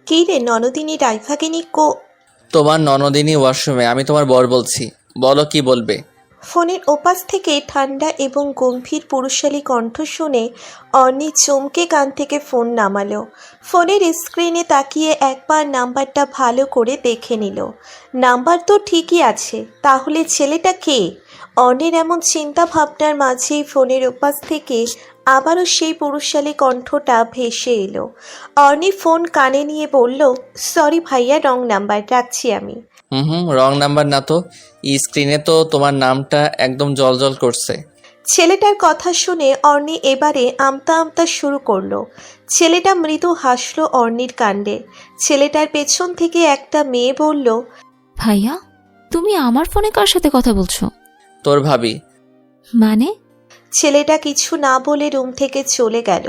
কি রে ননদিনী রাইফাগিনী কো? তোমার ননদিনী ওয়াশরুমে, আমি তোমার বর বলছি। বলো কি বলবে। ফোনের ওপাশ থেকে ঠান্ডা এবং গম্ভীর পুরুষালী কণ্ঠ শুনে অর্ণি চমকে কান থেকে ফোন নামালো। ফোনের স্ক্রিনে তাকিয়ে একবার নাম্বারটা ভালো করে দেখে নিল। নাম্বার তো ঠিকই আছে, তাহলে ছেলেটা কে? অর্ণির এমন চিন্তা ভাবনার মাঝেই ফোনের ওপাশ থেকে আবারও সেই পুরুষালী কণ্ঠটা ভেসে এলো। অর্ণি ফোন কানে নিয়ে বলল, সরি ভাইয়া, রং নাম্বার, রাখছি আমি। রং নাম্বার না তো, স্ক্রিনে তো তোমার নামটা একদম জলজল করছে। ছেলেটার কথা শুনে অর্ণি এবারে আমতা আমতা শুরু করলো। ছেলেটা মৃদু হাসলো অর্ণির কাণ্ডে। ছেলেটার পেছন থেকে একটা মেয়ে বলল, ভাইয়া, তুমি আমার ফোনে কার সাথে কথা বলছো? তোর ভাবি। মানে? ছেলেটা কিছু না বলে রুম থেকে চলে গেল।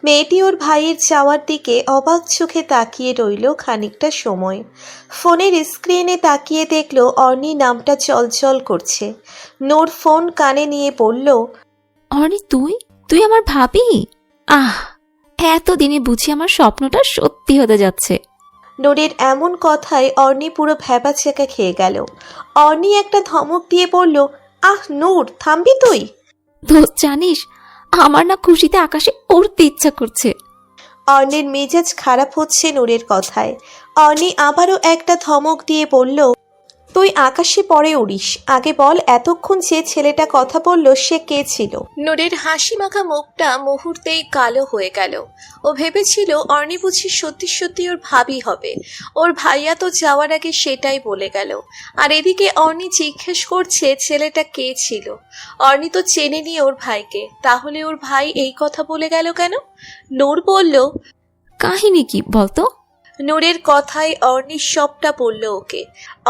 মেয়েটি ওর ভাইয়ের যাওয়ার দিকে অবাক চোখে তাকিয়ে রইল খানিকটা সময়। ফোনের স্ক্রিনে তাকিয়ে দেখলো অর্ণি নামটা চলচল করছে। নূর ফোন কানে নিয়ে বলল, অর্ণি, তুই আমার ভাবি? আহ, এতদিনে বুঝি আমার স্বপ্নটা সত্যি হতে যাচ্ছে। নূরের এমন কথায় অর্ণি পুরো ভ্যাবাচ্যাকা খেয়ে গেল। অর্ণি একটা ধমক দিয়ে বলল, আহ নূর, থামবি তুই? দোস্ত, জানিস আমার না খুশিতে আকাশে উড়তে ইচ্ছা করছে। অর্ণির মেজাজ খারাপ হচ্ছে নূরের কথায়। অর্ণি আবারও একটা ধমক দিয়ে বলল, তুই আকাশে পরে উড়িস, আগে বল এতক্ষণ যে ছেলেটা কথা বলল সে কে ছিল? নূরের হাসি মাখা মুখটা মুহূর্তেই কালো হয়ে গেল। ও ভেবেছিল অর্ণি বুঝি সত্যি সত্যি ওর ভাবি হবে। ওর ভাইয়া তো যাওয়ার আগে সেটাই বলে গেল। আর এদিকে অর্ণি জিজ্ঞেস করছে ছেলেটা কে ছিল। অর্ণি তো চেনেনি ওর ভাইকে, তাহলে ওর ভাই এই কথা বলে গেল কেন? নূর বলল, কাহিনী কি বলতো? নূরের কথায় অর্ণির সবটা বলল ওকে।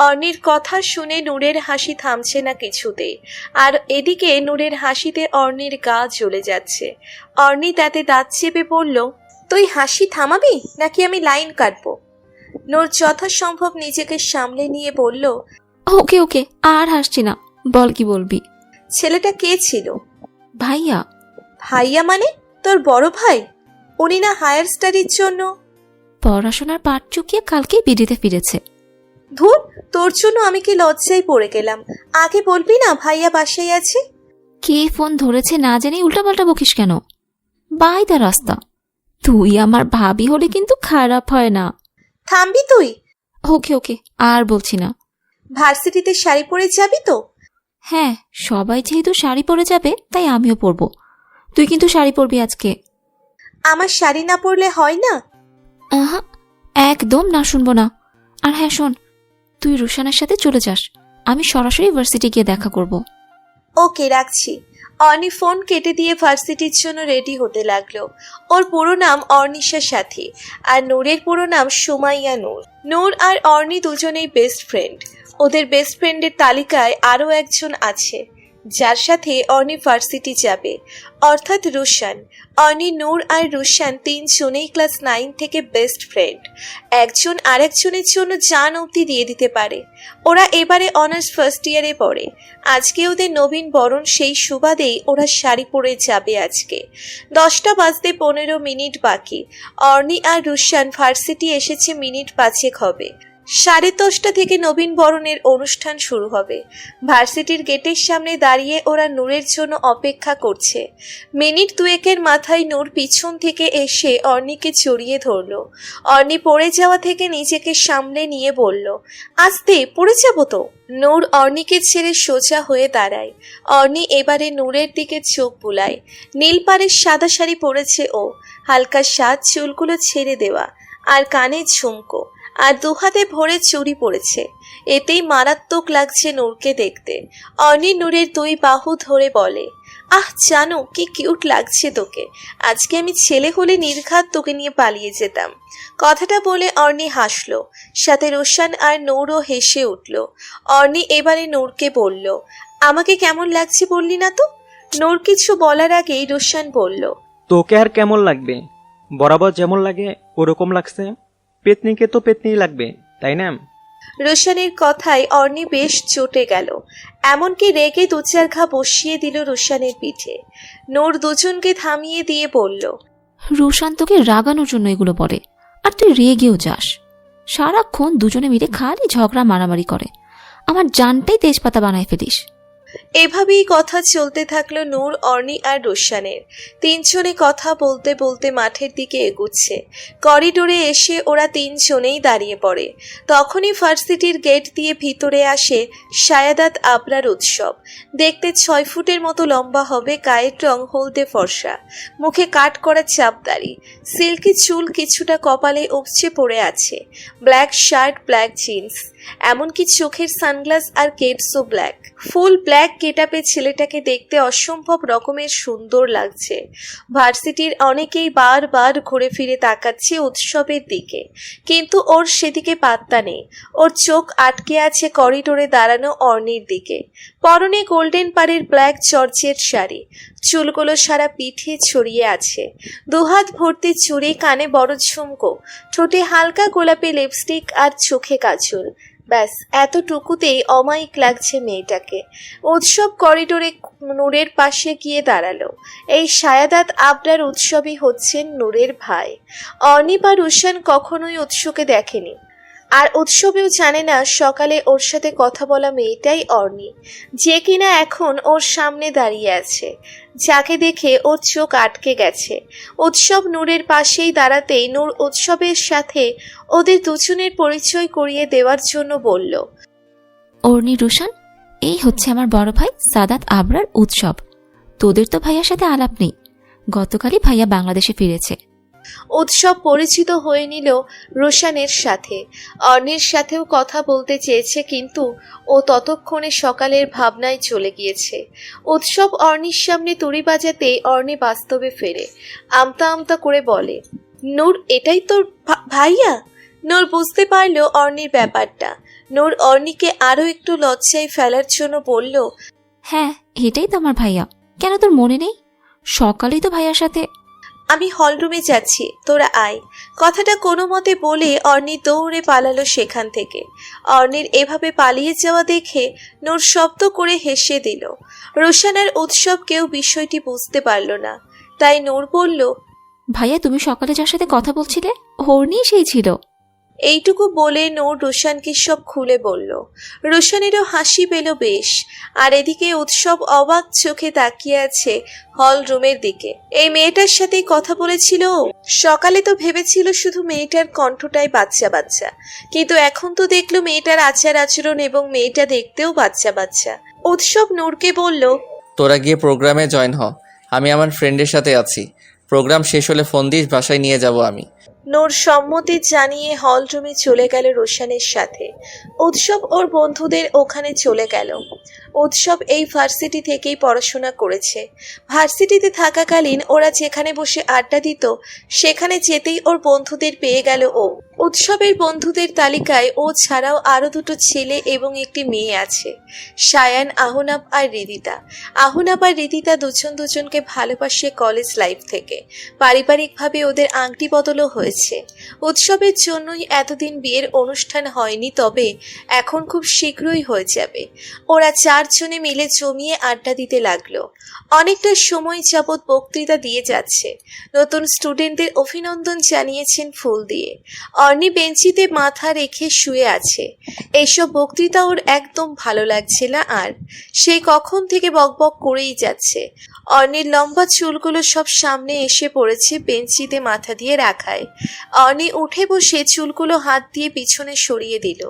অর্ণির কথা শুনে নূরের হাসি থামছে না কিছুতেই। আর এদিকে নূরের হাসিতে অর্ণির গা জ্বলে যাচ্ছে। অর্ণি তাতে দাঁত চেপে বলল, তুই হাসি থামাবি নাকি আমি লাইন কাটবো? নূর যথাসম্ভব নিজেকে সামলে নিয়ে বলল, ওকে ওকে, আর হাসছি না, বল কি বলবি। ছেলেটা কে ছিল? ভাইয়া। ভাইয়া মানে তোর বড় ভাই? উনি না হায়ার স্টাডির জন্য? পড়াশোনার পাঠ চুকিয়ে কালকেই বিড়িতে ফিরেছে। ধুর, তোর জন্য আমি কি লজ্জায় পড়ে গেলাম। আগে বলবি না ভাইয়া বাসায় আছে? কে ফোন ধরেছে না জানি উল্টাপাল্টা বকিস কেন? বাই দা রাস্তা, তুই আমার ভাবি হলে কিন্তু খারাপ হয় না। থামবি তুই? ওকে ওকে, আর বলছি না। ভার্সিটিতে শাড়ি পরে যাবি তো? হ্যাঁ, সবাই যেহেতু শাড়ি পরে যাবে তাই আমিও পরবো। তুই কিন্তু শাড়ি পরবি আজকে। আমার শাড়ি না পরলে হয় না? আহা, একদম না, শুনবো না। আর হ্যাঁ শোন, তুই রুশানের সাথে চলে যাস, আমি সরাসরি ভার্সিটি গিয়ে দেখা করব। ওকে, রাখছি। অর্ণি ফোন কেটে দিয়ে ভার্সিটির জন্য রেডি হতে লাগলো। ওর পুরো নাম অর্ণিশা সাথী, আর নূরের পুরো নাম সুমাইয়া নূর। নূর আর অর্ণি দুজনেই বেস্ট ফ্রেন্ড। ওদের বেস্ট ফ্রেন্ডের তালিকায় আরও একজন আছে যার সাথে অর্ণি ভার্সিটি যাবে, অর্থাৎ রুশান। অর্ণি, নূর আর রুশান তিনজনেই ক্লাস 9 থেকে বেস্ট ফ্রেন্ড। একজন আরেকজনের জন্য জান অবধি দিয়ে দিতে পারে। ওরা এবারে অনার্স ফার্স্ট ইয়ারে পড়ে। আজকে ওদের নবীন বরণ, সেই সুবাদেই ওরা শাড়ি পরে যাবে আজকে। 10টা বাজতে 15 মিনিট বাকি। অর্ণি আর রুশান ভার্সিটি এসেছে মিনিট 5 হবে। 10:30 থেকে নবীন বরণের অনুষ্ঠান শুরু হবে। ভার্সিটির গেটের সামনে দাঁড়িয়ে ওরা নূরের জন্য অপেক্ষা করছে। মিনিট 2-এর মাথায় নূর পিছন থেকে এসে অর্ণিকে জড়িয়ে ধরল। অর্ণি পড়ে যাওয়া থেকে নিজেকে সামলে নিয়ে বলল, আস্তে, পড়ে যাব তো। নূর অর্ণিকে ছেড়ে সোজা হয়ে দাঁড়ায়। অর্ণি এবারে নূরের দিকে চোখ বুলায়। নীল পাড়ের সাদা শাড়ি পরেছে ও, হালকা সাজ, চুলগুলো ছেড়ে দেওয়া, আর কানে ঝুমকো, আর দুহাতে ভরে চুড়ি পড়েছে। এতেই মারাত্মক লাগছে নূরকে দেখতে। অর্ণি নূরের 2 বাহু ধরে বলে, আহ জানো কি কিউট লাগছে তোকে। আজকে আমি ছেলে হলে নির্ঘাত তোকে নিয়ে পালিয়ে যেতাম। কথাটা বলে অর্ণি হাসলো, সাথে রোশান আর নূরও হেসে উঠল। অর্ণি এবারে নূরকে বলল, আমাকে কেমন লাগছে বললি না তো? নূর কিছু বলার আগেই রোশান বলল, তোকে আর কেমন লাগবে, বরাবর যেমন লাগে ওরকম লাগছে। পেতনিকে তো পেতনি লাগবে, তাই না? রোশানের কথায় অর্ণি বেশ চটে গেল, এমনকি রেগে 2-4 ঘা বসিয়ে দিল রোশানের পিঠে। নূর দুজনকে থামিয়ে দিয়ে বলল, রুশান তোকে রাগানোর জন্য এগুলো বলে, আর তুই রেগেও যাস। সারাক্ষণ দুজনে মিলে খালি ঝগড়া মারামারি করে, আমার জানটাই তেজপাতা বানায় ফেলিস। এভাবেই কথা চলতে থাকলো নূর, অর্নি আর রোশানের। তিনজনে কথা বলতে বলতে মাঠের দিকে এগুচ্ছে। করিডোরে এসে ওরা তিনজনেই দাঁড়িয়ে পড়ে। তখনই ভার্সিটির গেট দিয়ে ভিতরে আসে শায়াদাত আবরার উৎসব। দেখতে 6 ফুটের মতো লম্বা হবে, গায়ের রং হলদে ফর্সা, মুখে কাট করা চাপদাড়ি, সিল্কি চুল কিছুটা কপালে উপচে পড়ে আছে, ব্ল্যাক শার্ট, ব্ল্যাক জিন্স, এমনকি চোখের সানগ্লাস আর কেটসও ব্ল্যাক। ফুল ব্ল্যাক গেটআপে ছেলেটাকে দেখতে অসম্ভব রকমের সুন্দর লাগছে। ভার্সিটির অনেকেই বারবার ঘুরে ফিরে তাকাচ্ছে উৎসবের দিকে, কিন্তু ওর সেদিকে পাত্তা নেই। ওর চোখ আটকে আছে করিডোরে দাঁড়ানো অর্নির দিকে। পরনে গোল্ডেন পাড়ের ব্ল্যাক জর্জেট শাড়ি, চুলগুলো সারা পিঠে ছড়িয়ে আছে, দুহাত ভর্তি চুড়ি, কানে বড় ঝুমকো, ঠোঁটে হালকা গোলাপি লিপস্টিক আর চোখে কাজল। ব্যাস এতটুকুতেই অমায়িক লাগছে মেয়েটাকে। উৎসব করিডোরে নূরের পাশে গিয়ে দাঁড়ালো। এই শায়াদাত আবরার উৎসবই হচ্ছেন নূরের ভাই। অর্নি বা রুশান কখনোই উৎসকে দেখেনি, আর উৎসবেও জানে না সকালে ওর সাথে কথা বলা মেয়েটাই অর্নি, যে কিনা এখন ওর সামনে দাঁড়িয়ে আছে, যাকে দেখে ওর চোখ আটকে গেছে। উৎসব নূরের পাশেই দাঁড়াতেই নূর উৎসবের সাথে ওদের দুজনের পরিচয় করিয়ে দেওয়ার জন্য বলল, অর্নি, রুশান, এই হচ্ছে আমার বড় ভাই সাদাত আবরার উৎসব। তোদের তো ভাইয়ার সাথে আলাপ নেই, গতকালই ভাইয়া বাংলাদেশে ফিরেছে। উৎসব পরিচিত হয়ে নিল রোশানের সাথে। অর্নির সাথেও কথা বলতে চেয়েছে, কিন্তু ও ততক্ষণে সকালের ভাবনায় চলে গিয়েছে। উৎসব অর্নির সামনে তুড়ি বাজাতে অর্নি বাস্তবে ফেরে, আমতা আমতা করে বলে, নূর, এটাই তোর ভাইয়া? নূর বুঝতে পারলো অর্নির ব্যাপারটা। নূর অর্নিকে আরো একটু লজ্জায় ফেলার জন্য বলল, হ্যাঁ, এটাই তো আমার ভাইয়া। কেন তোর মনে নেই? সকালেই তো ভাইয়ার সাথে। আমি হলরুমে যাচ্ছি, তোরা আয়। কথাটা কোনো মতে বলে অর্নি দৌড়ে পালালো সেখান থেকে। অর্নির এভাবে পালিয়ে যাওয়া দেখে নূর শব্দ করে হেসে দিল। রোশানের উৎসব কেউ বিষয়টি বুঝতে পারল না, তাই নূর বলল, ভাইয়া, তুমি সকালে যার সাথে কথা বলছিলে অর্নি সেই ছিল। এইটুকু বলে নূর রোশানকে সব খুলে বলল। রোশানেরও হাসি পেল বেশ। আর এদিকে উৎসব অবাক চোখে তাকিয়ে আছে হল রুমের দিকে। এই মেয়েটার সাথেই কথা বলেছিল ও। সকালে তো ভেবেছিল শুধু মেয়েটার কণ্ঠটাই বাচ্চা বাচ্চা, কিন্তু এখন তো দেখলো মেয়েটার আচার আচরণ এবং মেয়েটা দেখতেও বাচ্চা বাচ্চা। উৎসব নূরকে বলল, তোরা গিয়ে প্রোগ্রামে জয়েন হ, আমি আমার ফ্রেন্ডের সাথে আছি। প্রোগ্রাম শেষ হলে ফোন দিস, বাসায় নিয়ে যাব আমি। নূর সম্মতি জানিয়ে হল রুমে চলে গেল রোশানের সাথে। উৎসব ওর বন্ধুদের ওখানে চলে গেল। উৎসব এই ভার্সিটি থেকেই পড়াশোনা করেছে। ভার্সিটিতে থাকাকালীন ওরা যেখানে বসে আড্ডা দিত, সেখানে যেতেই ওর বন্ধুদের পেয়ে গেল ও। উৎসবের বন্ধুদের তালিকায় ও ছাড়াও আরো 2টো ছেলে এবং একটি মেয়ে আছে, সায়ান, আহনাব আর রিদিতা। আহনাব আর রিদিতা দুজনকে ভালোবাসে কলেজ লাইফ থেকে। পারিবারিকভাবে ওদের আংটি বদলও হয়েছে। উৎসবের জন্যই এতদিন বিয়ের অনুষ্ঠান হয়নি, তবে এখন খুব শীঘ্রই হয়ে যাবে। ওরা 4 জনে মিলে জমিয়ে আড্ডা দিতে লাগলো। অনেকটা সময় যাবৎ বক্তৃতা দিয়ে যাচ্ছে। নতুন স্টুডেন্টদের অভিনন্দন জানিয়েছেন ফুল দিয়ে। অর্নি বেঞ্চিতে মাথা রেখে শুয়ে আছে। এইসব বক্তৃতা ওর একদম ভালো লাগছে না, আর সেই কখন থেকে বকবক করেই যাচ্ছে। অর্নির লম্বা চুলগুলো সব সামনে এসে পড়েছে বেঞ্চিতে মাথা দিয়ে রাখায়। অর্নি উঠে বসে চুলগুলো হাত দিয়ে পিছনে সরিয়ে দিল।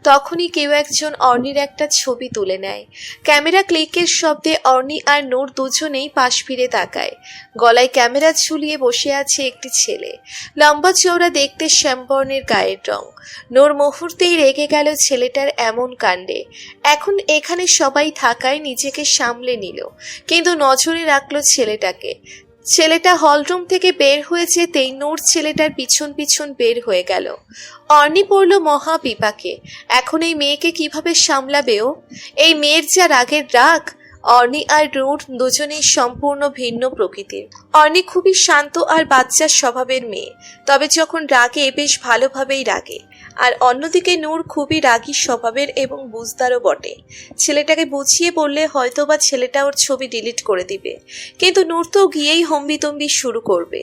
তখনই কেউ একজন অর্নির একটা ছবি তুলে নেয়। ক্যামেরা ক্লিকের শব্দে অর্নি আর নূর দুজনেই পাশ ফিরে তাকায়। গলায় ক্যামেরা ঝুলিয়ে বসে আছে একটি ছেলে, লম্বা চওড়া দেখতে, শ্যামবর্ণের গায়ের রং। নূর মুহূর্তেই রেগে গেল ছেলেটার এমন কাণ্ডে। এখন এখানে সবাই থাকায় নিজেকে সামলে নিল, কিন্তু নজরে রাখলো ছেলেটাকে। ছেলেটা হলরুম থেকে বের হয়ে যেতেই নূর ছেলেটার পিছন পিছন বের হয়ে গেল। অর্নি পড়ল মহা বিপাকে। এখন এই মেয়েকে কিভাবে সামলাবে ও? এই মেয়ের যা রাগের রাগ, অর্নি আর নূর দুজনেই সম্পূর্ণ ভিন্ন প্রকৃতির। অর্নি খুবই শান্ত আর বাচ্চার স্বভাবের মেয়ে, তবে যখন রাগে বেশ ভালোভাবেই রাগে। আর অন্যদিকে নূর খুবই রাগী স্বভাবের এবং বুঝদারও বটে। ছেলেটাকে বুঝিয়ে বললে হয়তোবা ছেলেটা ওর ছবি ডিলিট করে দিবে, কিন্তু নূর তো গিয়েই হম্বিতম্বি শুরু করবে।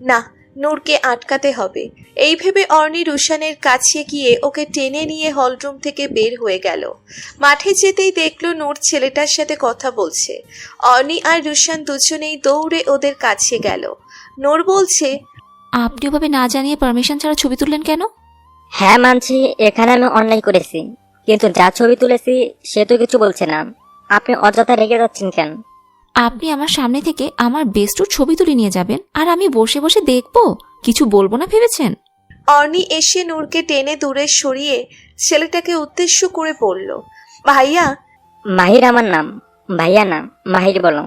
না, নূরকে আটকাতে হবে। এই ভেবে অর্নি রুশানের কাছে গিয়ে ওকে টেনে নিয়ে হলরুম থেকে বের হয়ে গেল। মাঠে যেতেই দেখলো নূর ছেলেটার সাথে কথা বলছে। অর্নি আর রুশান দুজনেই দৌড়ে ওদের কাছে গেল। নূর বলছে, আপনি ওভাবে না জানিয়ে পারমিশন ছাড়া ছবি তুললেন কেন? হ্যাঁ মানছি, এখানে আমি অন্যায় করেছি, কিন্তু যা ছবি তুলেছি সে তো কিছু বলছে না। আপনি অযথা রেগে যাচ্ছেন কেন? আপনি আমার সামনে থেকে আমার বেস্টুর ছবি তুলে নিয়ে যাবেন আর আমি বসে বসে দেখবো, কিছু বলবো না ভেবেছেন? অর্নি এসে নূরকে টেনে দূরে সরিয়ে ছেলেটাকে উদ্দেশ্য করে বলল, ভাইয়া। মাহির আমার নাম, ভাইয়া না, মাহির বলো।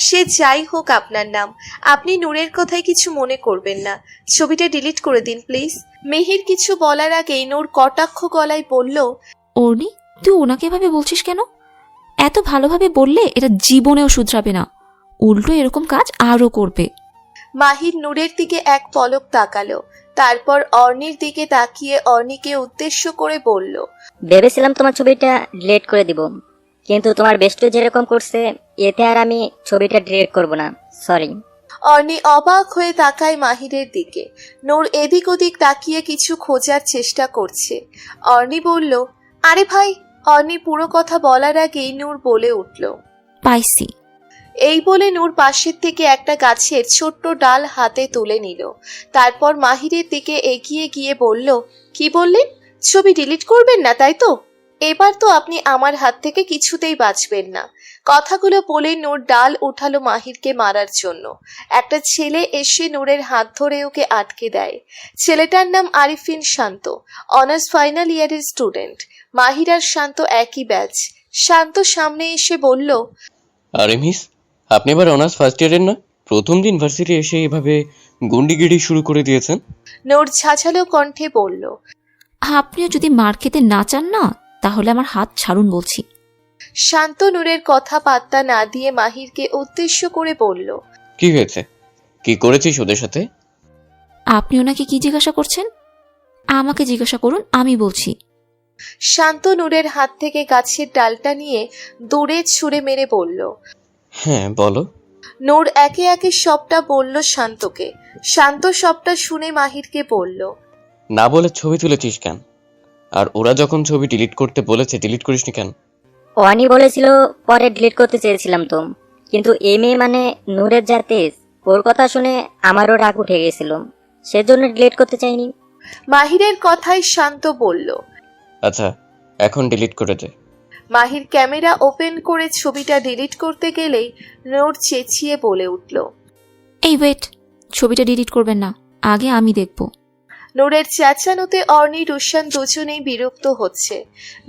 সে যাই হোক আপনার নাম, আপনি নূরের কথায় কিছু মনে করবেন না। ছবিটা ডিলিট করে দিন প্লিজ। মেহির কিছু বলার আগেই নূর কটাক্ষ গলায় বলল, অর্নি, তুই ওনাকে এভাবে বলছিস কেন? এত ভালোভাবে বললে এটা জীবনেও শুধরাবে না, উল্টো এরকম কাজ আরও করবে। মাহির নূরের দিকে এক পলক তাকালো, তারপর অর্নির দিকে তাকিয়ে অর্নিকে উদ্দেশ্য করে বলল, ভেবেছিলাম তোমার ছবিটা ডিলিট করে দিব, কিন্তু তোমার বেস্ট যেরকম করছে এতে আর আমি ছবিটা ডিলিট করব না, সরি। অর্নি অবাক হয়ে তাকায় মাহিরের দিকে। নূর এদিক ওদিক তাকিয়ে কিছু খোঁজার চেষ্টা করছে। অর্নি বলল, আরে ভাই। অর্নি পুরো কথা বলার আগেই নূর বলে উঠল, পাইছি। এই বলে নূর পাশের থেকে একটা গাছের ছোট্ট ডাল হাতে তুলে নিল। তারপর মাহিরের দিকে এগিয়ে গিয়ে বলল, কি বললেন? ছবি ডিলিট করবেন না তাই তো? এবার তো আপনি আমার হাত থেকে কিছুতেই বাঁচবেন না। কথাগুলো বলে নূর ডাল উঠালো মাহিরকে মারার জন্য। একটা ছেলে এসে নূরের হাত ধরে ওকে আটকে দেয়। ছেলেটার নাম আরিফিন শান্ত, অনার্স ফাইনাল ইয়ারের স্টুডেন্ট। মাহির আর শান্ত একই ব্যাচ। শান্ত সামনে এসে বলল, আরে মিস, আপনি এবার অনার্স ফার্স্ট ইয়ারের না? প্রথম দিন ভার্সিটি এসে এভাবে গুন্ডিগিরি শুরু করে দিয়েছেন। নূর ঝাঁঝালো কণ্ঠে বলল। আপনিও যদি মার খেতে না চান না, তাহলে আমার হাত ছাড়ুন বলছি। শান্ত নূরের কথা পাত্তা না দিয়ে মাহিরকে উদ্দেশ্য করে বলল, কি হয়েছে? কি করেছিস ওদের সাথে? আপনি ওনাকে কি জিজ্ঞাসা করছেন? আমাকে জিজ্ঞাসা করুন, আমি বলছি। শান্ত নূরের হাত থেকে গাছের ডালটা নিয়ে দূরে ছুঁড়ে মেরে বলল। হ্যাঁ বলো। নূর একে একে সবটা বলল শান্তকে। শান্ত সবটা শুনে মাহিরকে বলল, না বলে ছবি তুলেছিস কেন? আর ওরা যখন ছবি ডিলিট করতে বলেছে ডিলিট করিসনি কেন? ওয়ানি বলেছিল পরে ডিলিট করতে চেয়েছিলাম তো, কিন্তু এই মেয়ে মানে নূরের যা তেজ, ওর কথা শুনে আমারও রাগ উঠে গেছিল, সেজন্য ডিলিট করতে চাইনি। মাহিরের কথায় শান্ত বলল। আচ্ছা, এখন ডিলিট করে দে। মাহির ক্যামেরা ওপেন করে ছবিটা ডিলিট করতে গেলেই নূর চেঁচিয়ে বলে উঠল, এই ওয়েট, ছবিটা ডিলিট করবেন না, আগে আমি দেখব। নূরের চেঁচানোতে অর্নি রুশান দুজনেই বিরক্ত হচ্ছে।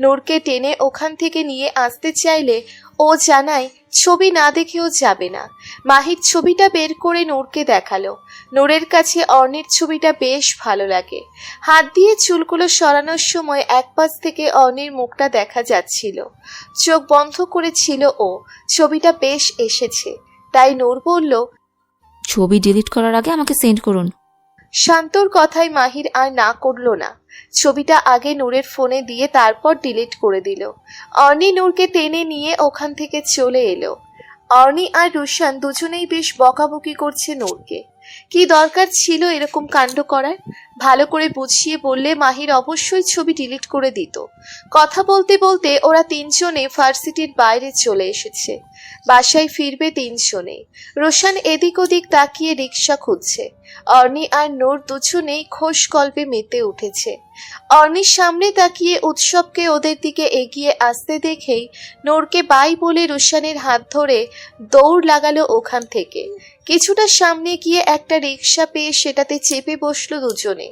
নূরকে টেনে ওখান থেকে নিয়ে আসতে চাইলে ও জানায় ছবি না দেখেও যাবে না। মাহির ছবিটা বের করে নূরকে দেখালো। নূরের কাছে অর্নির ছবিটা বেশ ভালো লাগে। হাত দিয়ে চুলগুলো সরানোর সময় এক পাশ থেকে অর্নির মুখটা দেখা যাচ্ছিল। চোখ বন্ধ করেছিল ও। ছবিটা বেশ এসেছে, তাই নূর বলল, ছবি ডিলিট করার আগে আমাকে সেন্ড করুন। শান্তর কথায় মাহির আর না করল না। ছবিটা আগে নূরের ফোনে দিয়ে তারপর ডিলিট করে দিল। অর্নি নূরকে টেনে নিয়ে ওখান থেকে চলে এলো। অর্নি আর রুশান দুজনেই বেশ বকাবকি করছে নূরকে। কি দরকার ছিল এরকম কাণ্ড করার? ভালো করে বুঝিয়ে বললে মাহির অবশ্যই ছবি ডিলিট করে দিত। কথা বলতে বলতে ওরা তিনজনে ভার্সিটির বাইরে চলে এসেছে। বাসায় ফিরবে তিনজনে। রোশান এদিক ওদিক তাকিয়ে রিক্সা খুঁজছে। অর্নি আর নূর দুজনেই খোশ গল্পে মেতে উঠেছে। অর্নির সামনে তাকিয়ে উৎসবকে ওদের দিকে এগিয়ে আসতে দেখেই নূরকে বাই বলে রোশানের হাত ধরে দৌড় লাগালো ওখান থেকে। কিছুটা সামনে গিয়ে একটা রিক্সা পেয়ে সেটাতে চেপে বসলো দুজনে।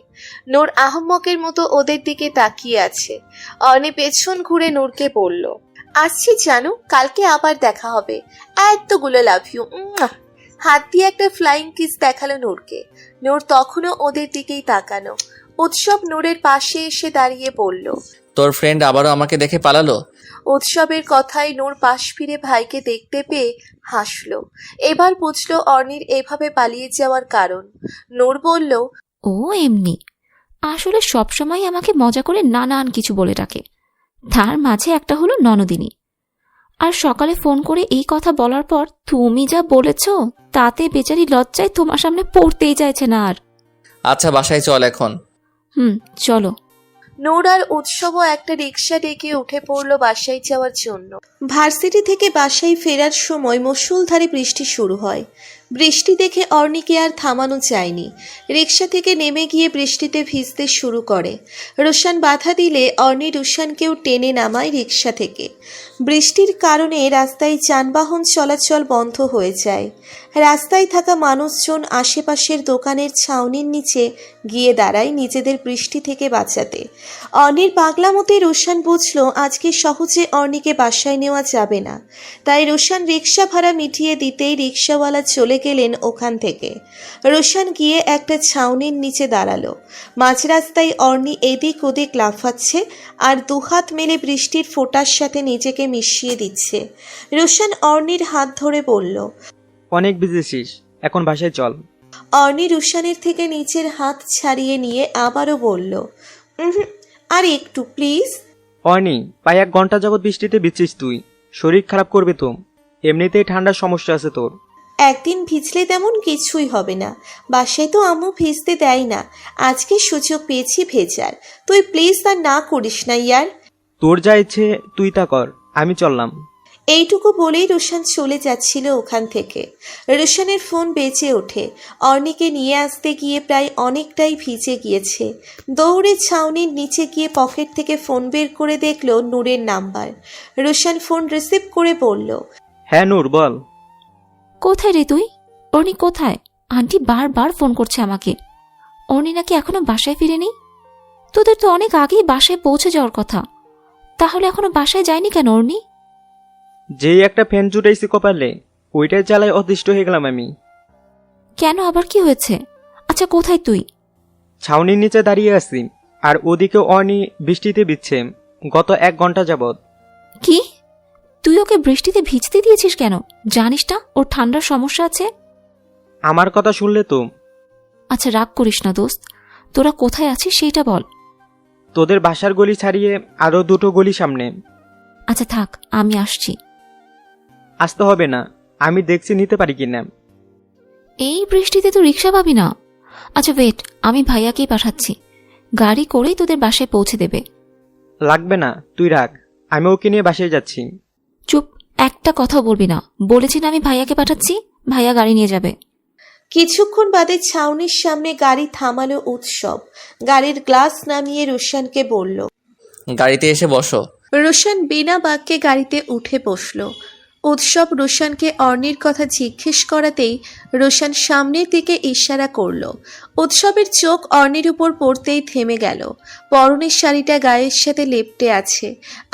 নূর আহম্মকের মতো ওদের দিকে তাকিয়ে আছে। অর্নি পেছন ঘুরে নূরকে বলল, আসছি জানো, কালকে আবার দেখা হবে। এতগুলো লাভ ইউ। হাত দিয়ে একটা ফ্লাইং কিস দেখালো নূরকে। নূর তখনও ওদের দিকেই তাকানো। উৎসব নূরের পাশে এসে দাঁড়িয়ে বলল। তোর ফ্রেন্ড আবারও আমাকে দেখে পালালো? উৎসবের কথায় নূর পাশ ফিরে ভাইকে দেখতে পেয়ে হাসল। এবার বুঝলো অর্নির এভাবে পালিয়ে যাওয়ার কারণ। নূর বলল, ও এমনি, আসলে সবসময় আমাকে মজা করে নানান কিছু বলে ডাকে। তার মাঝে একটা হলো ননদিনী। আর সকালে ফোন করে এই কথা বলার পর তুমি যা বলেছ, তাতে বেচারি লজ্জায় তোমার সামনে পড়তেই চাইছে না আর। আচ্ছা বাসায় চল এখন। চলো। নূর আর উৎসবও একটা রিক্সা ডেকে উঠে পড়ল বাসায় যাওয়ার জন্য। ভার্সিটি থেকে বাসায় ফেরার সময় মুষলধারে বৃষ্টি শুরু হয়। বৃষ্টি দেখে অর্নিকে আর থামানো যায়নি। রিক্সা থেকে নেমে গিয়ে বৃষ্টিতে ভিজতে শুরু করে। রুশান বাধা দিলে অর্নি রুশানকেও টেনে নামায় রিক্সা থেকে। বৃষ্টির কারণে রাস্তায় যানবাহন চলাচল বন্ধ হয়ে যায়। রাস্তায় থাকা মানুষজন আশেপাশের দোকানের ছাউনির নিচে গিয়ে দাঁড়ায় নিজেদের বৃষ্টি থেকে বাঁচাতে। অর্নির পাগলামতে রুশান বুঝল আজকে সহজে অর্নিকে বাসায় নেওয়া যাবে না। তাই রুশান রিক্সা ভাড়া মিটিয়ে দিতেই রিক্সাওয়ালা চলে গেলেন ওখান থেকে। রুশান গিয়ে একটা ছাউনির নিচে দাঁড়ালো। মাঝ রাস্তায় অর্নি এদিক ওদিক লাফাচ্ছে আর দুহাত মেলে বৃষ্টির ফোঁটার সাথে নিজেকে মিশিয়ে দিচ্ছে। রুশান অর্নির হাত ধরে বলল, অনেক ভিজেছিস, এখন বাসায় চল। অর্নি রুশানের থেকে নিচের হাত ছাড়িয়ে নিয়ে আবারও বলল, আর একটু প্লিজ। অর্নি, প্রায় 1 ঘন্টা যাবৎ বৃষ্টিতে ভিজছিস তুই, শরীর খারাপ করবে তো। এমনিতেই ঠান্ডার সমস্যা আছে তোর। একদিন ভিজলে তেমন কিছুই হবে না, বাসায় তো আম্মু ভিজতে দেয় না। আজকে সুযোগ পেয়েছি ভেজার, তুই প্লিজ তা না করিস না ইয়ার। তোর যা ইচ্ছে তুই তা কর, আমি চললাম। এইটুকু বলেই রুশান চলে যাচ্ছিল ওখান থেকে। রুশানের ফোন বেজে ওঠে। অর্নিকে নিয়ে আসতে গিয়ে প্রায় অনেকটাই ভিজে গিয়েছে। দৌড়ে ছাউনির নিচে গিয়ে পকেট থেকে ফোন বের করে দেখলো নূরের নাম্বার। রুশান ফোন রিসিভ করে বলল, হ্যাঁ নূর, বল। কোথায় রে তুই? অর্নি কোথায়? আন্টি বারবার ফোন করছে আমাকে। অর্নি নাকি এখনো বাসায় ফিরেনি। তোদের তো অনেক আগেই বাসায় পৌঁছে যাওয়ার কথা, তাহলে এখনো বাসায় যায়নি কেন অর্নি? যেই একটা ফ্যান জুটাইছি কপালে, ওইটাই জ্বালায় অতিষ্ঠ হয়ে গেলাম আমি। কেন, আবার কি হয়েছে? আচ্ছা কোথায় তুই? ছাউনির নিচে দাঁড়িয়ে আছি, আর ওদিকে অর্নি বৃষ্টিতে ভিজছে গত 1 ঘন্টা যাবৎ। কি, তুই ওকে বৃষ্টিতে ভিজতে দিয়েছিস কেন? জানিস না ওর ঠান্ডার সমস্যা আছে? আমার কথা শুনলে তো। আচ্ছা রাগ করিস না দোস্ত, তোরা কোথায় আছিস সেইটা বল। তোদের বাসার গলি ছাড়িয়ে আরো 2টো গলি সামনে। আচ্ছা থাক, আমি আসছি। আসতে হবে না, আমি দেখছি নিতে পারি কিনা। এই বৃষ্টিতে তো রিক্সা পাবি না। আচ্ছা ওয়েট, আমি ভাইয়াকেই পাঠাচ্ছি, গাড়ি করেই তোদের বাসায় পৌঁছে দেবে। লাগবে না, তুই রাখ, আমি ওকে নিয়ে বাসায় যাচ্ছি। চুপ, একটা কথা বলবি না। বলেছি না আমি ভাইয়াকে পাঠাচ্ছি, ভাইয়া গাড়ি নিয়ে যাবে। কিছুক্ষণ বাদে ছাউনির সামনে গাড়ি থামালো উৎসব। গাড়ির গ্লাস নামিয়ে রুশানকে বলল। গাড়িতে এসে বসো। রুশান বিনা বাক্যে গাড়িতে উঠে বসল। উৎসব রুশানকে অর্নির কথা জিজ্ঞেস করাতেই রুশান সামনের দিকে ইশারা করল। উৎসবের চোখ অর্নির উপর পড়তেই থেমে গেল। পরনের শাড়িটা গায়ের সাথে লেপ্টে আছে,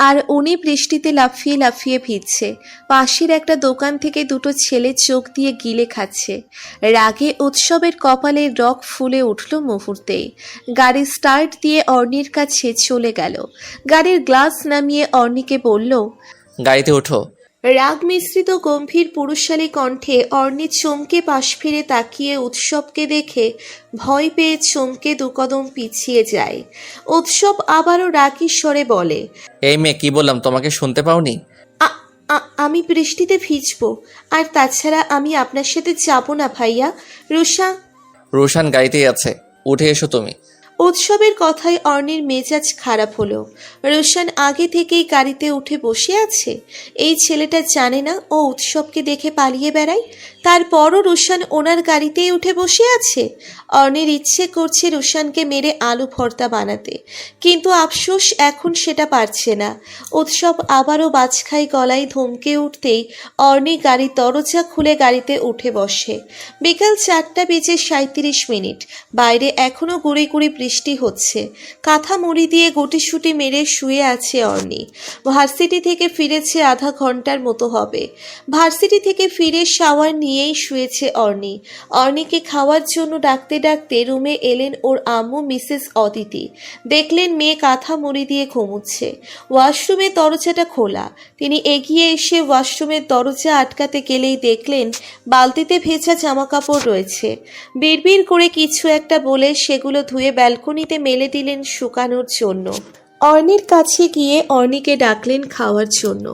আর উনি বৃষ্টিতে লাফিয়ে লাফিয়ে ভিজছে। পাশের একটা দোকান থেকে 2টো ছেলে চোখ দিয়ে গিলে খাচ্ছে। রাগে উৎসবের কপালের রগ ফুলে উঠল মুহূর্তেই। গাড়ি স্টার্ট দিয়ে অর্নির কাছে চলে গেল। গাড়ির গ্লাস নামিয়ে অর্নিকে বলল, গাড়িতে ওঠো। রাগ মিশ্রিত গম্ভীর পুরুষালী কণ্ঠে অর্নি চমকে পাশ ফিরে তাকিয়ে উৎসবকে দেখে ভয় পেয়ে চমকে 2 কদম পিছিয়ে যায়। উৎসব আবারও রাগী স্বরে বলে, এই মেয়ে, কি বললাম তোমাকে শুনতে পাওনি? আমি বৃষ্টিতে ভিজবো, আর তাছাড়া আমি আপনার সাথে যাব না ভাইয়া। রুশান গাড়িতেই আছে, উঠে এসো তুমি। উৎসবের কথায় অর্নির মেজাজ খারাপ হলো। রুশান আগে থেকেই গাড়িতে উঠে বসে আছে। এই ছেলেটা জানে না ও উৎসবকে দেখে পালিয়ে বেড়ায়, তারপরও রুশান ওনার গাড়িতেই উঠে বসে আছে। অর্নির ইচ্ছে করছে রুশানকে মেরে আলু ভর্তা বানাতে, কিন্তু আফসোস এখন সেটা পারছে না। উৎসব আবারও বাজখাই গলায় ধমকে উঠতেই অর্নি গাড়ির দরজা খুলে গাড়িতে উঠে বসে। বিকাল 4:37, বাইরে এখনো গুড়ি গুড়ি বৃষ্টি হচ্ছে। কাঁথা মুড়ি দিয়ে গুটিসুটি মেরে শুয়ে আছে অর্নি। ভার্সিটি থেকে ফিরেছে আধা ঘন্টার মতো হবে। ভার্সিটি থেকে ফিরে শাওয়ার নিয়েই শুয়েছে অর্নি। অর্নিকে খাওয়ার জন্য ডাকতে ডাকতে রুমে এলেন ওর আম্মু মিসেস অদিতি। দেখলেন মেয়ে কাঁথা মুড়ি দিয়ে ঘুমুচ্ছে। ওয়াশরুমের দরজাটা খোলা। তিনি এগিয়ে এসে ওয়াশরুমের দরজা আটকাতে গেলেই দেখলেন বালতিতে ভেজা জামাকাপড় রয়েছে। বিড়বিড় করে কিছু একটা বলে সেগুলো ধুয়ে ব্যালকনিতে মেলে দিলেন শুকানোর জন্য। অর্নির কাছে গিয়ে অর্নিকে ডাকলেন খাওয়ার জন্য,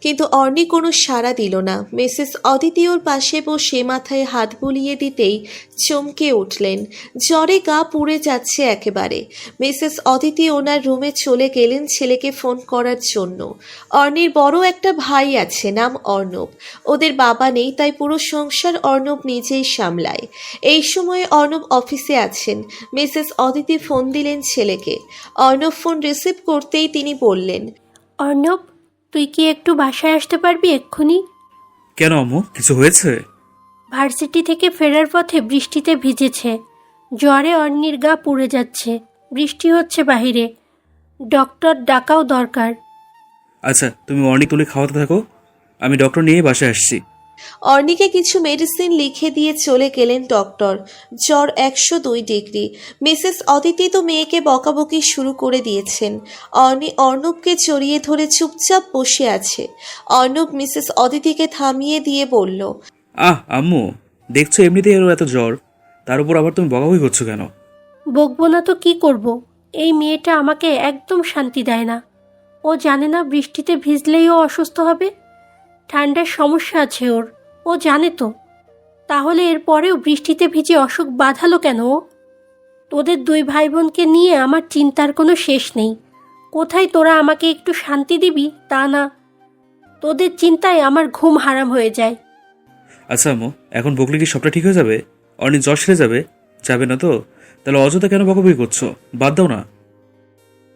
কিন্তু অর্নি কোনো সাড়া দিল না। মিসেস অদিতি ওর পাশে বসে মাথায় হাত বুলিয়ে দিতেই চমকে উঠলেন। জ্বরে গা পুড়ে যাচ্ছে একেবারে। মিসেস অদিতি ওনার রুমে চলে গেলেন ছেলেকে ফোন করার জন্য। অর্নির বড় একটা ভাই আছে, নাম অর্ণব। ওদের বাবা নেই, তাই পুরো সংসার অর্ণব নিজেই সামলায়। এই সময়ে অর্ণব অফিসে আছেন। মিসেস অদিতি ফোন দিলেন ছেলেকে। অর্ণব ফোন রিসিভ করতেই তিনি বললেন, অর্ণব, তুই কি একটু বাসায় আসতে পারবি এক্ষুনি? কেন আম্মু, কিছু হয়েছে? ভার্সিটি থেকে ফেরার পথে বৃষ্টিতে ভিজেছে, জ্বরে অর্নির গা পুড়ে যাচ্ছে। বৃষ্টি হচ্ছে বাহিরে, ডক্টর ডাকাও দরকার। আচ্ছা, তুমি অর্নি তুলে খাওয়াতে থাকো, আমি ডক্টর নিয়ে বাসায় আসছি। অর্নিকে কিছু মেডিসিন লিখে দিয়ে চলে গেলেন ডক্টর। জ্বর 102 ডিগ্রি। মিসেস অদিতি তো মেয়েকে বকাবকি শুরু করে দিয়েছেন। অর্নি অর্ণবকে জড়িয়ে ধরে চুপচাপ বসে আছে। অর্ণব মিসেস অদিতিকে থামিয়ে দিয়ে বলল, আম্মু, দেখছো এমনিতেই এর এত জ্বর, তার উপর আবার তুমি বকাবকি করছো কেন? বকবো না তো কি করব? এই মেয়েটা আমাকে একদম শান্তি দেয় না। ও জানে না বৃষ্টিতে ভিজলেই ও অসুস্থ হবে? ঠান্ডার সমস্যা আছে ওর, ও জানে তো। তাহলে এরপরেও বৃষ্টিতে ভিজে অসুখ বাঁধালো কেন ও? তোদের দুই ভাই বোনকে নিয়ে আমার চিন্তার কোনো শেষ নেই। কোথায় তোরা আমাকে একটু শান্তি দিবি তা না, তোদের চিন্তায় আমার ঘুম হারাম হয়ে যায়। আচ্ছা আম্মু, এখন বকলে কি সবটা ঠিক হয়ে যাবে? অর্নি জ্বর সেরে যাবে? যাবে না তো? তাহলে অযথা কেন বকাবকি করছো? বাদ দাও না।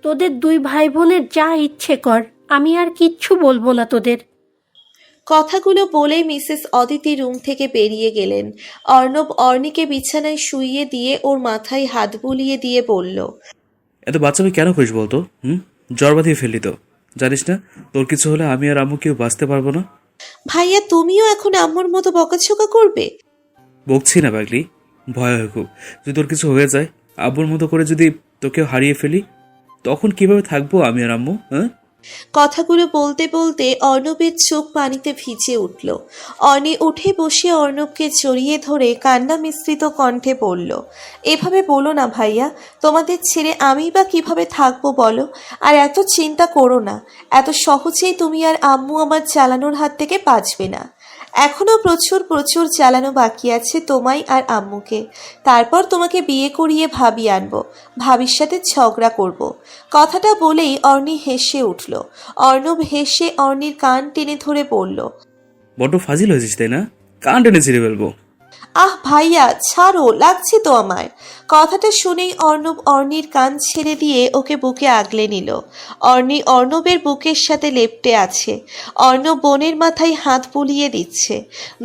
তোদের দুই ভাই বোনের যা ইচ্ছে কর, আমি আর কিচ্ছু বলবো না তোদের। কথাগুলো বলেই মিসেস অদিতি রুম থেকে বেরিয়ে গেলেন। অর্ণব অর্নিকে বিছানায় শুইয়ে দিয়ে ওর মাথায় হাত বুলিয়ে দিয়ে বলল, এত বাচ্চামি কেন করিস বলতো? জ্বর বাঁধিয়ে ফেললি তো। জানিস না তোর কিছু হলে আমি আর আম্মু কেউ বাঁচতে পারবো না? ভাইয়া তুমিও এখন আম্মুর মতো বকাঝকা করবে? বকছি না পাগলি, ভয় হয় খুব। যদি তোর কিছু হয়ে যায়, আব্বুর মতো করে যদি তোকেও হারিয়ে ফেলি, তখন কিভাবে থাকবো আমি আর আম্মু? কথাগুলো বলতে বলতে অর্ণবের চোখ পানিতে ভিজে উঠল। অর্নি উঠে বসে অর্ণবকে জড়িয়ে ধরে কান্না মিশ্রিত কণ্ঠে বলল, এভাবে বলো না ভাইয়া, তোমাদের ছেড়ে আমি বা কিভাবে থাকবো বলো? আর এত চিন্তা করো না, এত সহজেই তুমি আর আম্মু আমার চালানোর হাত থেকে বাঁচবে না। এখনো প্রচুর প্রচুর চালানো বাকি আছে তোমায় আর আম্মুকে। তারপর তোমাকে বিয়ে করিয়ে ভাবি আনবো, ভাবির সাথে ঝগড়া করব। কথাটা বলেই অর্নি হেসে উঠল। অর্ণব হেসে অর্নির কান টেনে ধরে বলল, বড্ড ফাজিল হয়েছিস তাই না? কান টেনে ছিঁড়ে ফেলবো। আহ ভাইয়া ছাড়ো, লাগছে তো আমার। কথাটা শুনেই অর্ণব অর্নির কান ছেড়ে দিয়ে ওকে বুকে আগলে নিল। অর্নি অর্ণবের বুকের সাথে লেপ্টে আছে। অর্ণব বোনের মাথায় হাত বুলিয়ে দিচ্ছে।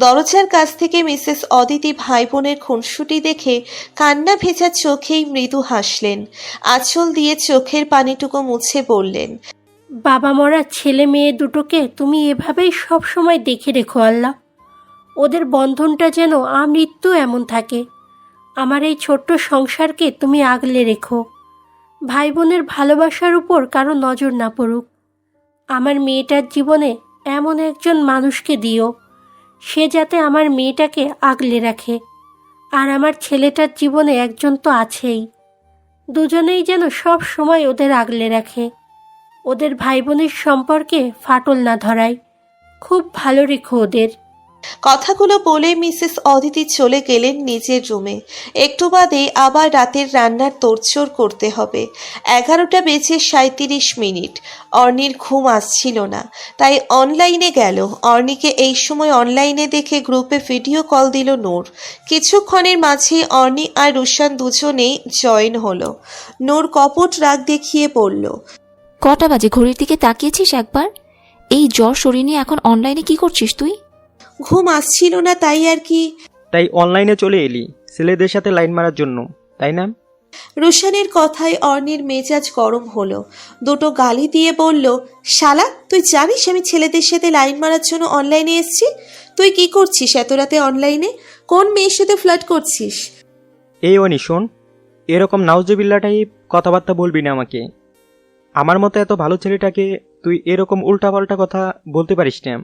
দরজার কাছ থেকে মিসেস অদিতি ভাই বোনের খুনসুটি দেখে কান্না ভেজা চোখেই মৃদু হাসলেন। আঁচল দিয়ে চোখের পানিটুকু মুছে বললেন, বাবা মরা ছেলে মেয়ে দুটোকে তুমি এভাবেই সব সময় দেখে রেখো আল্লাহ। ওদের বন্ধনটা যেন আমৃত্যু এমন থাকে। আমার এই ছোট্ট সংসারকে তুমি আগলে রেখো। ভাই বোনের ভালোবাসার উপর কারো নজর না পড়ুক। আমার মেয়েটার জীবনে এমন একজন মানুষকে দিও, সে যাতে আমার মেয়েটাকে আগলে রাখে। আর আমার ছেলেটার জীবনে একজন তো আছেই, দুজনেই যেন সব সময় ওদের আগলে রাখে। ওদের ভাই বোনের সম্পর্কে ফাটল না ধরায়। খুব ভালো রেখো ওদের। কথাগুলো বলে মিসেস অদিতি চলে গেলেন নিজের রুমে। একটু বাদে আবার রাতের রান্নার তোড়জোড় করতে হবে। 11:37 অর্নির ঘুম আসছিল না, তাই অনলাইনে গেল। অর্নিকে এই সময় অনলাইনে দেখে গ্রুপে ভিডিও কল দিল নূর। কিছুক্ষণের মাঝে অর্নি আর রুশান দুজনেই জয়েন হলো। নূর কপট রাগ দেখিয়ে বলল, কটা বাজে ঘড়ির দিকে তাকিয়েছিস একবার? এই জ্বর শরীর নিয়ে এখন অনলাইনে কি করছিস তুই? ঘুম আসছিল না তাই আর কি। তাই অনলাইনে চলে এলি ছেলেদের সাথে লাইন মারার জন্য, তাই না? রুশানের কথায় অর্নির মেজাজ গরম হলো। দুটো গালি দিয়ে বলল, শালা তুই জানিস আমি ছেলেদের সাথে লাইন মারার জন্য অনলাইনে এসেছি? তুই কি করছিস এত রাতে অনলাইনে? কোন মেয়ের সাথে ফ্লার্ট করছিস? এই অনি শোন, এরকম নাউজুবিল্লাটাই কথাবার্তা বলবি না আমাকে। আমার মতো এত ভালো ছেলেটাকে তুই এরকম উল্টাপাল্টা কথা বলতে পারিস না।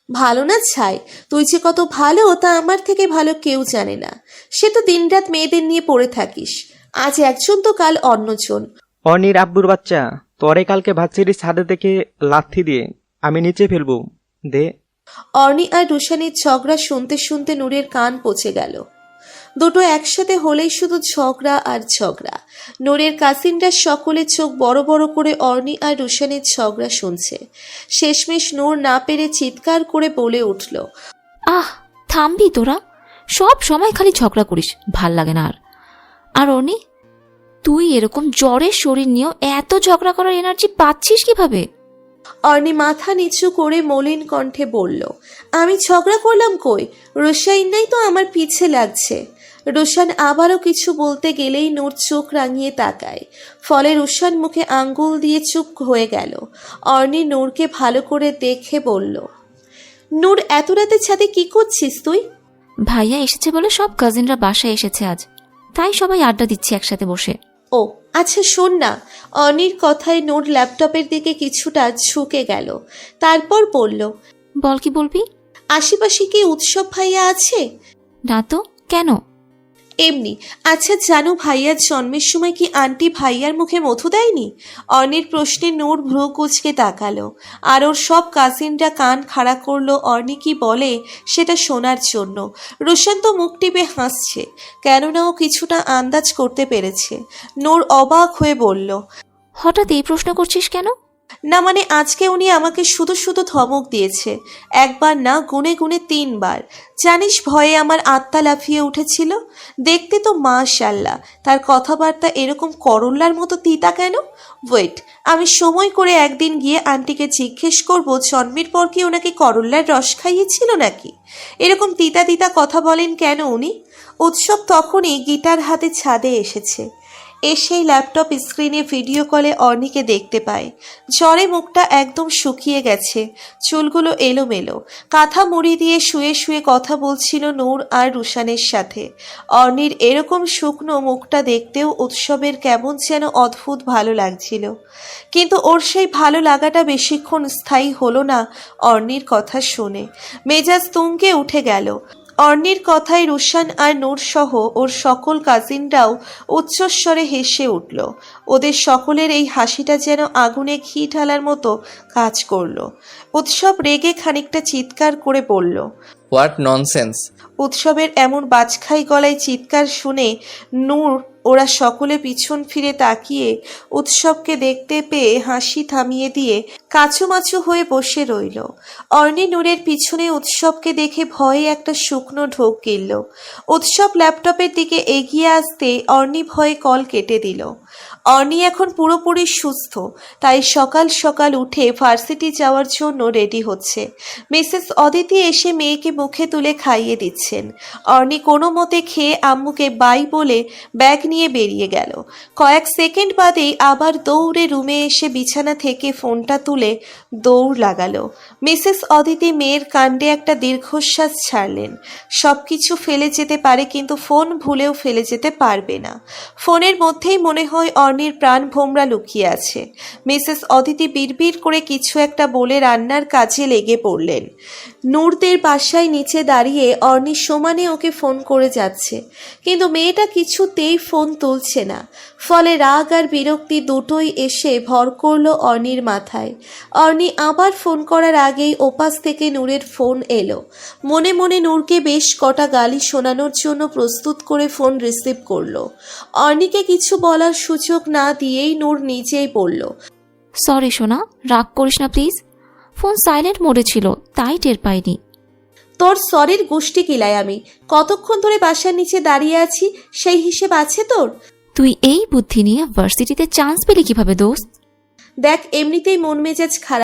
ভালো না ছাই, তুই যে কত ভালো তা আমার থেকে ভালো কেউ জানে না। সে তো দিনরাত মেয়েদের নিয়ে পড়ে থাকিস, আজ একজন তো কাল অন্যজন। অনির আব্বুর বাচ্চা, তোরে কালকে ভাতছিড়ি ছাদে থেকে লাথি দিয়ে আমি নিচে ফেলবো, দে। অর্নি আর রুশানের ঝগড়া শুনতে শুনতে নূরের কান পচে গেল। দুটো একসাথে হলেই শুধু ঝগড়া আর ঝগড়া। নূরের কাসিনরা সকলে চোখ বড় বড় করে অর্নি আর রুশানের ঝগড়া শুনছে। শেষমেশ নূর না পেরে চিৎকার করে বলে উঠল, আহ, থামবি তোরা? সব সময় খালি ঝগড়া করিস, ভাল লাগে না আর। আর অনি, তুই এরকম জ্বরের শরীর নিয়েও এত ঝগড়া করার এনার্জি পাচ্ছিস কিভাবে? অর্নি মাথা নিচু করে মলিন কণ্ঠে বলল, আমি ঝগড়া করলাম কই? রুশাইনাই তো আমার পিছে লাগছে। রুশান আবারও কিছু বলতে গেলেই নূর চোখ রাঙিয়ে তাকায়, ফলে রুশান মুখে আঙ্গুল দিয়ে চুপ হয়ে গেল। অর্নি নূরকে ভালো করে দেখে বলল, নূর এত রাতে ছাদে কি করছিস তুই? ভাইয়া এসেছে বলে সব কাজিনরা বাসায় এসেছে আজ, তাই সবাই আড্ডা দিচ্ছে একসাথে বসে। ও আচ্ছা, শোন না। অনির কথায় নূর ল্যাপটপের দিকে কিছুটা ঝুঁকে গেল, তারপর বলল, বল, কি বলবি? আশেপাশে কি উৎসব ভাইয়া আছে? না তো, কেন? এমনি। আচ্ছা জানো, ভাইয়ার জন্মের সময় কি আন্টি ভাইয়ার মুখে মধু দেয়নি? অর্নির প্রশ্নে নূর ভ্রু কুঁচকে তাকালো, আর ওর সব কাজিনরা কান খাড়া করলো অর্নি কি বলে সেটা শোনার জন্য। রোশন তো মুখ টিপে হাসছে, কেননা ও কিছুটা আন্দাজ করতে পেরেছে। নূর অবাক হয়ে বলল, হঠাৎ এই প্রশ্ন করছিস কেন? না মানে আজকে উনি আমাকে শুধু শুধু ধমক দিয়েছে, একবার না গুনে গুনে 3 বার। জানিস ভয়ে আমার আত্মা লাফিয়ে উঠেছিল। দেখতে তো মাশাআল্লাহ, তার কথাবার্তা এরকম করল্লার মতো তিতা কেন? ওয়েট, আমি সময় করে একদিন গিয়ে আন্টিকে জিজ্ঞেস করব জন্মের পর কি ওনাকে করল্লার রস খাইয়েছিল নাকি? এরকম তিতা তিতা কথা বলেন কেন উনি? উৎসব তখনই গিটার হাতে ছাদে এসেছে। এসেই ল্যাপটপ স্ক্রিনে ভিডিও কলে অর্নিকে দেখতে পায়। জ্বরে মুখটা একদম শুকিয়ে গেছে, চুলগুলো এলোমেলো। কাঁথা মুড়ি দিয়ে শুয়ে শুয়ে কথা বলছিল নূর আর রুশানের সাথে। অর্নির এরকম শুকনো মুখটা দেখতেও উৎসবের কেমন যেন অদ্ভুত ভালো লাগছিল, কিন্তু ওর সেই ভালো লাগাটা বেশিক্ষণ স্থায়ী হলো না। অর্নির কথা শুনে মেজাজ তুঙ্গে উঠে গেল। অর্নির কথায় রুশান আর নূর সহ ওর সকল কাজিনরাও উচ্চস্বরে হেসে উঠল। ওদের সকলের এই হাসিটা যেন আগুনে ঘি ঢালার মতো কাজ করল। উৎসব রেগে খানিকটা চিৎকার করে বলল, হোয়াট ননসেন্স! উৎসবের এমন বাজখাই গলায় চিৎকার শুনে নূর ওরা সকলে পিছন ফিরে তাকিয়ে উৎসবকে দেখতে পেয়ে হাসি থামিয়ে দিয়ে কাচুমাচু হয়ে বসে রইল। অর্নি নূরের পিছনে উৎসবকে দেখে ভয়ে একটা শুকনো ঢোক গিলল। উৎসব ল্যাপটপের দিকে এগিয়ে আসতে অর্নি ভয়ে কল কেটে দিল। অর্নি এখন পুরোপুরি সুস্থ, তাই সকাল সকাল উঠে ভার্সিটি যাওয়ার জন্য রেডি হচ্ছে। মিসেস অদিতি এসে মেয়েকে মুখে তুলে খাইয়ে দিচ্ছেন। অর্নি কোনো মতে খেয়ে আম্মুকে বাই বলে ব্যাগ নিয়ে বেরিয়ে গেল। কয়েক সেকেন্ড বাদেই আবার দৌড়ে রুমে এসে বিছানা থেকে ফোনটা তুলে দৌড় লাগালো। মিসেস অদিতি মেয়ের কাণ্ডে একটা দীর্ঘশ্বাস ছাড়লেন। সব কিছু ফেলে যেতে পারে, কিন্তু ফোন ভুলেও ফেলে যেতে পারবে না। ফোনের মধ্যেই মনে হয় অর্নির প্রাণ ভোমরা লুকিয়ে আছে। মিসেস অদিতি বিড়বিড় করে কিছু একটা বলে রান্নার কাজে লেগে পড়লেন। নূরদের বাসায় নিচে দাঁড়িয়ে অর্নি সমানে ওকে ফোন করে যাচ্ছে, কিন্তু মেয়েটা কিছুতেই ফোন তুলছে না। ফলে রাগ আর বিরক্তি দুটোই এসে ভর করলো অর্নির মাথায়। অর্নি আবার ফোন করার আগেই ওপাশ থেকে নূরের ফোন এলো। মনে মনে নূরকে বেশ কটা গালি শোনানোর জন্য প্রস্তুত করে ফোন রিসিভ করলো। অর্নিকে কিছু বলার সুযোগ না দিয়েই নূর নিজেই বলল, সরি সোনা, রাগ করিস না প্লিজ। ফোন সাইলেন্ট মোডে ছিল, তাই টের পাইনি। তোর সরির গোষ্ঠী কিলাই আমি কতক্ষণ ধরে বাসার নিচে দাঁড়িয়ে আছি, সেই হিসেব আছে তোর? তুই এই বুদ্ধি নিয়ে ভার্সিটিতে চান্স পেলি কিভাবে দোস্ত? দেখ, এমনিতেই মন মেজাজ খারাপ।